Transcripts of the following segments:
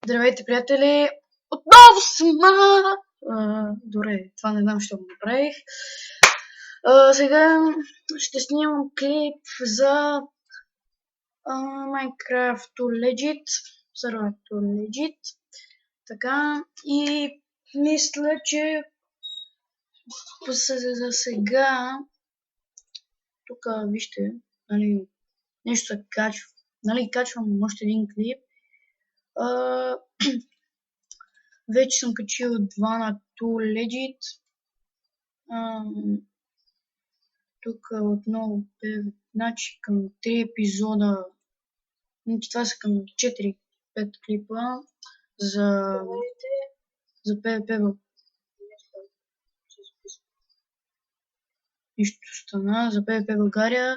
Здравейте, приятели! Отново сме! Добре, това не знам, що го направих. Сега ще снимам клип за Minecraft Legit, сервер Legit. Така, и мисля, че за сега тук вижте, нали, нещо се качва. Нали, качвам още един клип. Вече съм качил 2 на Tool Legit. Тук отново значи към 3 епизода. Това са към 4-5 клипа за PvP. Нищо стана за PvP България.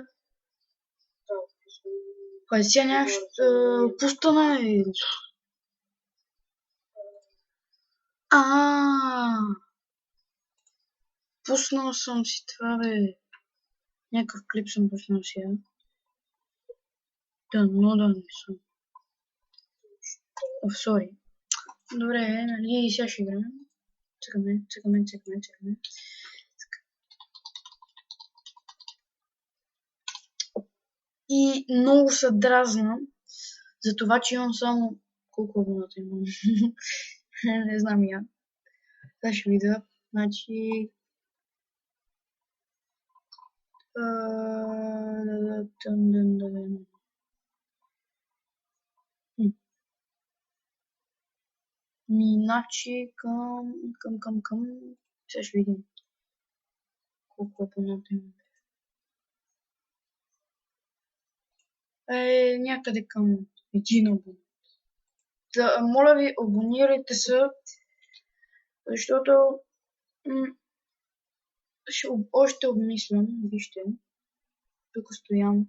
Хайде сега нещо пустана и... Пуснал съм си това, бе. Някакъв клип съм пуснал сега. Но да не съм. Сори. Добре, нали, сега ще играем. Цъкаме. И много се дразна за това, че имам само... Колко абоната имам? Не знам я. Сега ще видя. Значи... Миначи към... Сега ще видим. Колко абоната имам. Някъде към 1 абонат. Моля ви, абонирайте се, защото още обмислям, вижте, тук стоям.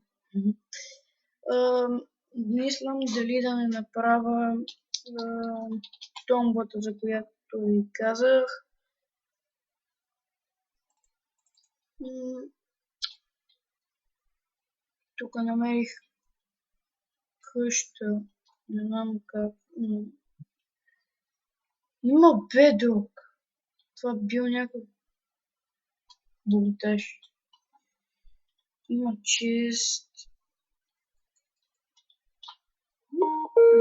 Мислям дали да не направя томбата, за която ви казах. Тук намерих къща, не знам как. Има бедрок. Това бил някакъв болтаж. Има чест.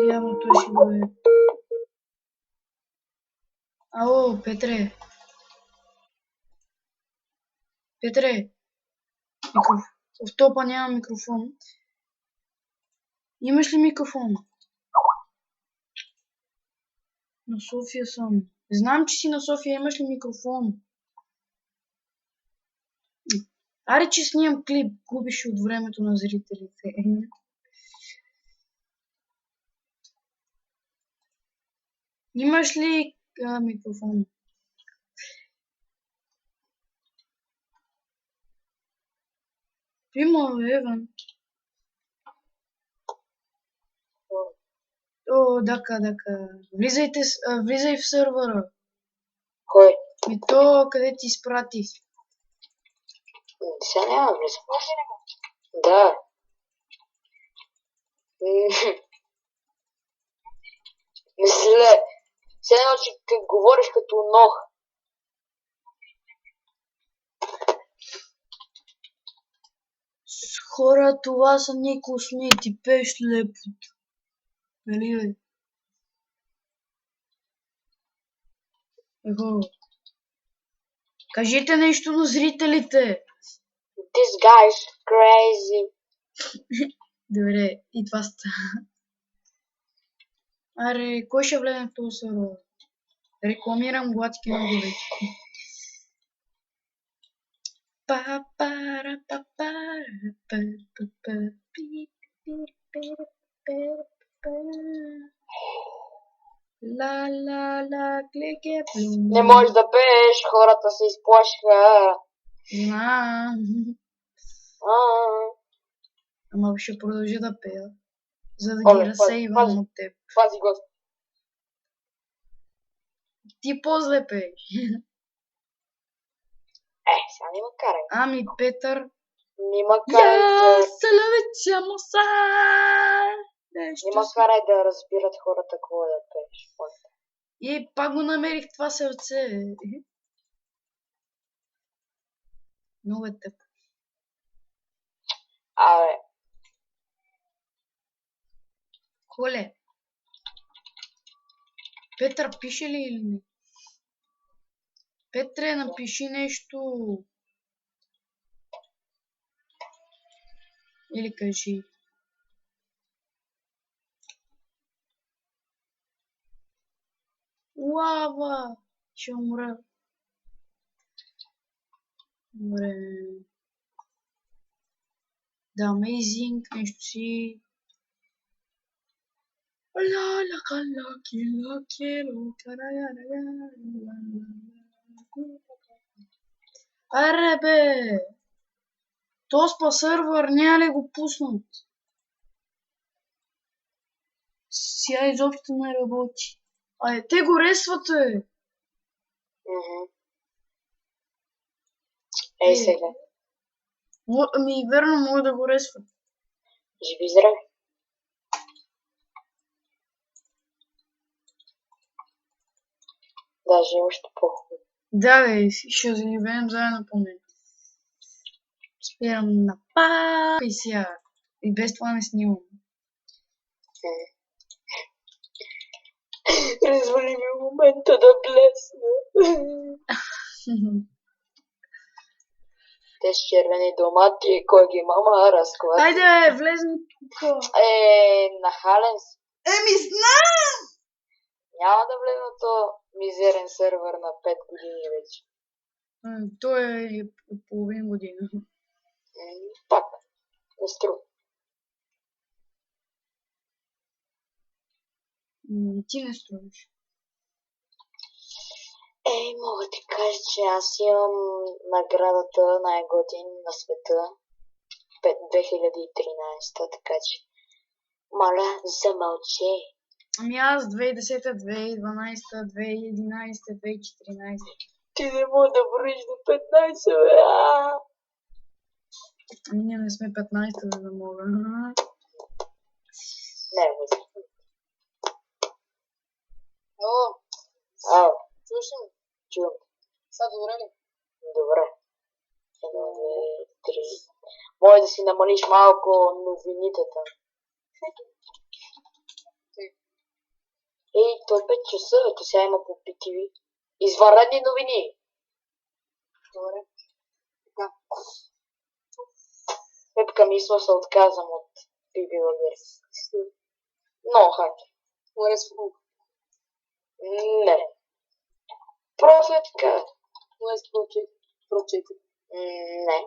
Явно той си го е. Ало, Петре. В топа няма микрофон. Имаш ли микрофон? На София съм. Знам, че си на София. Имаш ли микрофон? Аре, че снимам клип. Губиш от времето на зрителите. Имаш ли микрофон? Има, Еван. Дака. Влизай в сървъра. Кой? И то, къде ти изпратих. Сега няма влизам. Да. Мисля, все едно, че говориш като нох. Хора, това са ние космети, пеш лепот. Нали, бе? Кажете нещо на зрителите. This guy is crazy. Добре, и това става. Аре, кой ще влезе в този сервер? Рекламирам гладки много вече. Не можеш да пееш, хората се изплашиха. Знам. Ама ще продължа да пея, за да ги разсейвам от теб. Пази го. Ти по-зле пееш. Сега не ма карай. Ами, Петър. Не ма карай. Я се лъвиця моса. Нещо Нима си. карай да разбират хората какво да пееш. И пак го намерих това сърце. Много е тъпо. Абе, Коле. Петър пише ли или не? Петре, напиши нещо. Или кажи. Лава! Ще умра. Добре. Да, amazing, нещо си. Ла кала кила кело карая. Аре бе! Тоспа сървър, няма ли го пуснат? Сега изобщо не работи. Ай, те го ресвате! Ей сега. Ами, верно, мога да го ресват. Живи здрави. Даже още по-хубаво. Да, бе, ще живеем заедно по мен. Спирам на пак и сега. И без това не снимам. Развали ми момента да блесна. Те с червени домати, кой ги мама разклати. Хайде, влезни тук. Нахален си. Еми, знам! Няма да влезе на то мизерен сървър на 5 години вече. Той е половин година. Пак. Не струва. Ти не струваш. Мога ти кажа, че аз имам наградата най-готин на света 2013, така че моля, замълчи. Ами аз 2010, 2012, 2011, 2014. Ти не мога да броиш до 15, бе. Ами ние не сме 15, за да мога. Не, не. Ало, Чуваш ли ме? Чувам. Сега добре ли? Добре. 1, 2, 3. Може да си намалиш малко новините там. То е 5 часа, то сега има по BTV. Извънредни новини. Добре. Така. Пепка мисля се отказвам от Биби Лагер. Много хакер. Морес фук. Не. Просто е така. Морес прочети. Не.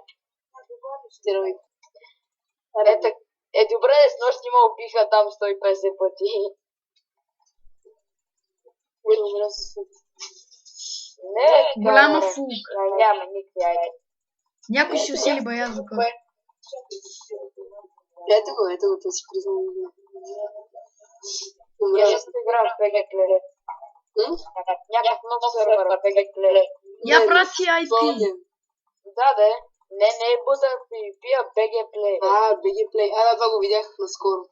Стирай. Добре, с нощ ма убиха там 150 пъти. Не, голяма фук. Няма никакви айде. Някой си усили баязука. Ето го, то си признам. Я ще играя в PG Play. Някак много сервера в PG Play. Я прати IP. Да. Не е BTP, а BG Play. BG Play. Да, това го видях наскоро.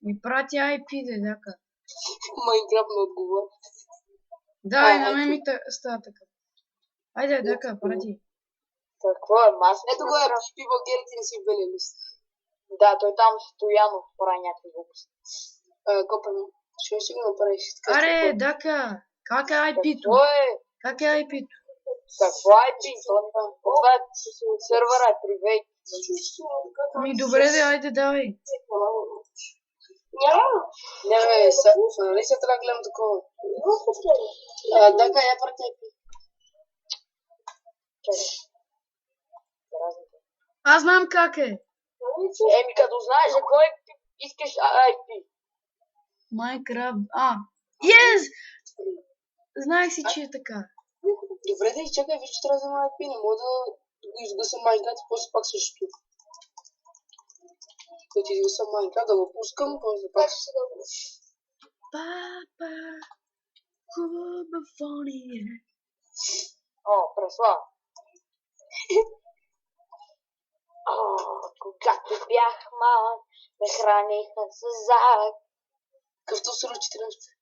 И прати IP, дедака. Майнкрафт не отговори. Да, и на мен ми става така. Айде, дедака, прати. Какво е маска? Ето го е, пива герите не си вели лист. Да, той там Стоянов прави някакви глупости. Копен, ще го направиш. Аре, дака, как е IP-то? Какво е? Как е IP-то? Какво е IP-то? Това е сервера, привейт. Ами добре, айде, давай. Няма. Не, нали се трябва да гледам такова? Дака, я прати IP. Аз знам как е. Като знаеш, за кой искаш IP? Майнкрафт. Yes! Знаех си, че е така. Добре, да изчакай, виж, че трябва да взема IP. Не мога да го изгъсам Майнкрафт и после пак също. Като изгъсам Майнкрафт, да го пускам, после пак ще се да го... Папа, хубаво е. Преслава. Когато бях малък, ме храниха с зак. Къвто сру 14.